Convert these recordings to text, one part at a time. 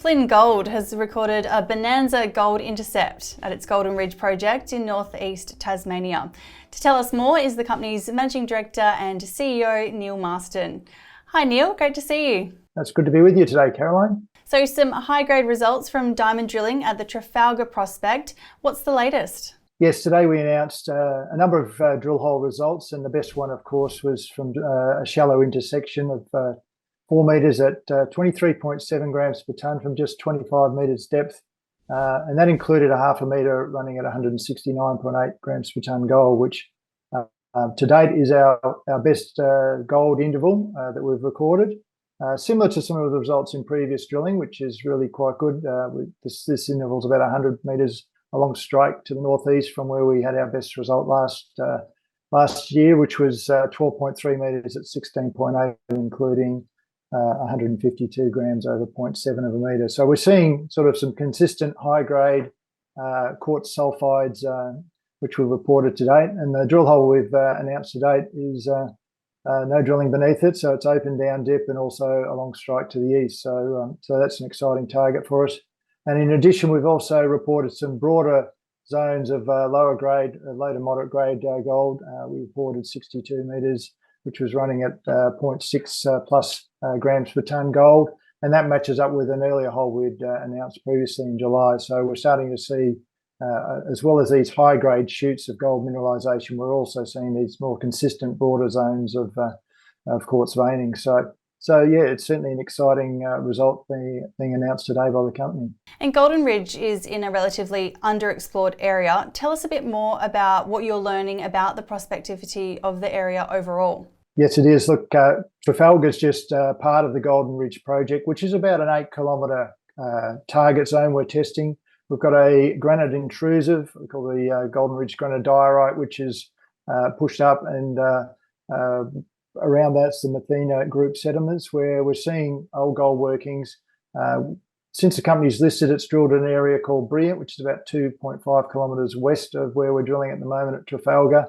Flynn Gold has recorded a Bonanza gold intercept at its Golden Ridge project in northeast Tasmania. To tell us more is the company's Managing Director and CEO, Neil Marston. Hi Neil, great to see you. It's good to be with you today, Caroline. So some high-grade results from diamond drilling at the Trafalgar prospect. What's the latest? Yes, today we announced a number of drill hole results, and the best one, of course, was from a shallow intersection of 4 metres at 23.7 grams per tonne from just 25 metres depth. And that included a half a metre running at 169.8 grams per tonne gold, which to date is our best gold interval that we've recorded. Similar to some of the results in previous drilling, which is really quite good. This interval is about 100 metres along strike to the northeast from where we had our best result last year, which was 12.3 metres at 16.8, including 152 grams over 0.7 of a metre. So we're seeing sort of some consistent high-grade quartz sulfides, which we've reported to date. And the drill hole we've announced to date is no drilling beneath it, so it's open down dip and also along strike to the east. So that's an exciting target for us. And in addition, we've also reported some broader zones of lower grade, low to moderate grade gold. We reported 62 metres, which was running at 0.6 plus grams per tonne gold. And that matches up with an earlier hole we'd announced previously in July. So we're starting to see, as well as these high grade shoots of gold mineralisation, we're also seeing these more consistent broader zones of quartz veining. So yeah, it's certainly an exciting result being announced today by the company. And Golden Ridge is in a relatively underexplored area. Tell us a bit more about what you're learning about the prospectivity of the area overall. Yes, it is. Look, Trafalgar is just part of the Golden Ridge project, which is about an 8-kilometre target zone we're testing. We've got a granite intrusive, we call the Golden Ridge granodiorite, which is pushed up, and around that's the Mathena group sediments, where we're seeing old gold workings. Since the company's listed, it's drilled an area called Brilliant, which is about 2.5 kilometres west of where we're drilling at the moment at Trafalgar.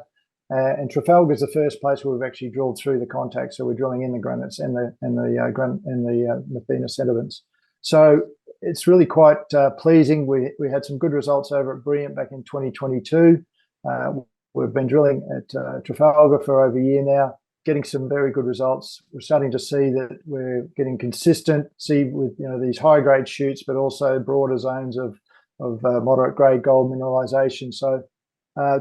And Trafalgar is the first place where we've actually drilled through the contact, so we're drilling in the granites and the Mathena sediments. So it's really quite pleasing. We had some good results over at Brilliant back in 2022. We've been drilling at Trafalgar for over a year now, getting some very good results. We're starting to see that we're getting consistency with these high grade shoots, but also broader zones of moderate grade gold mineralisation. So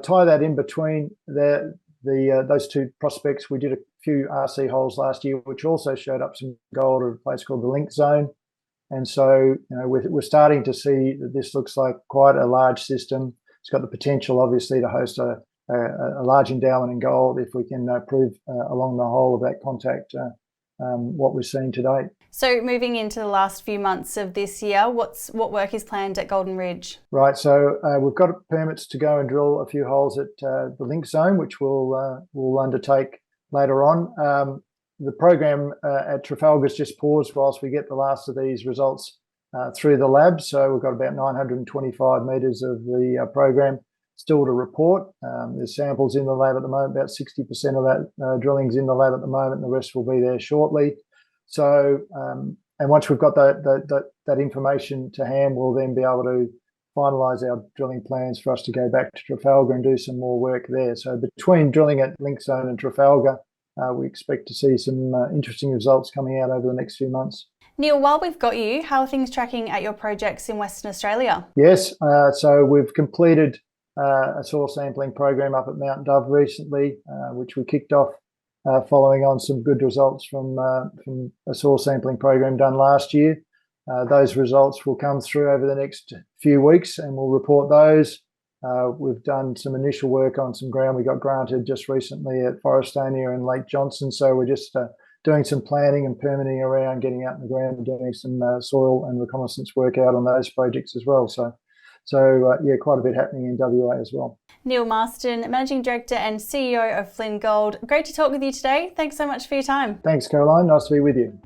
tie that in between those two prospects. We did a few RC holes last year, which also showed up some gold at a place called the Link Zone. And so we're starting to see that this looks like quite a large system. It's got the potential, obviously, to host a large endowment in gold if we can prove along the whole of that contact what we're seeing to date. So moving into the last few months of this year, what work is planned at Golden Ridge? Right, so we've got permits to go and drill a few holes at the Link Zone, which we'll undertake later on. The program at Trafalgar is just paused whilst we get the last of these results through the lab. So we've got about 925 metres of the program still to report. There's samples in the lab at the moment. About 60% of that drilling's in the lab at the moment, and the rest will be there shortly. So, and once we've got that information to hand, we'll then be able to finalise our drilling plans for us to go back to Trafalgar and do some more work there. So between drilling at Link Zone and Trafalgar, we expect to see some interesting results coming out over the next few months. Neil, while we've got you, how are things tracking at your projects in Western Australia? Yes, so we've completed a soil sampling program up at Mount Dove recently, which we kicked off following on some good results from a soil sampling program done last year. Those results will come through over the next few weeks, and we'll report those. We've done some initial work on some ground we got granted just recently at Forestania and Lake Johnson, so we're just doing some planning and permitting around, getting out in the ground and doing some soil and reconnaissance work out on those projects as well. So yeah, quite a bit happening in WA as well. Neil Marston, Managing Director and CEO of Flynn Gold. Great to talk with you today. Thanks so much for your time. Thanks, Caroline. Nice to be with you.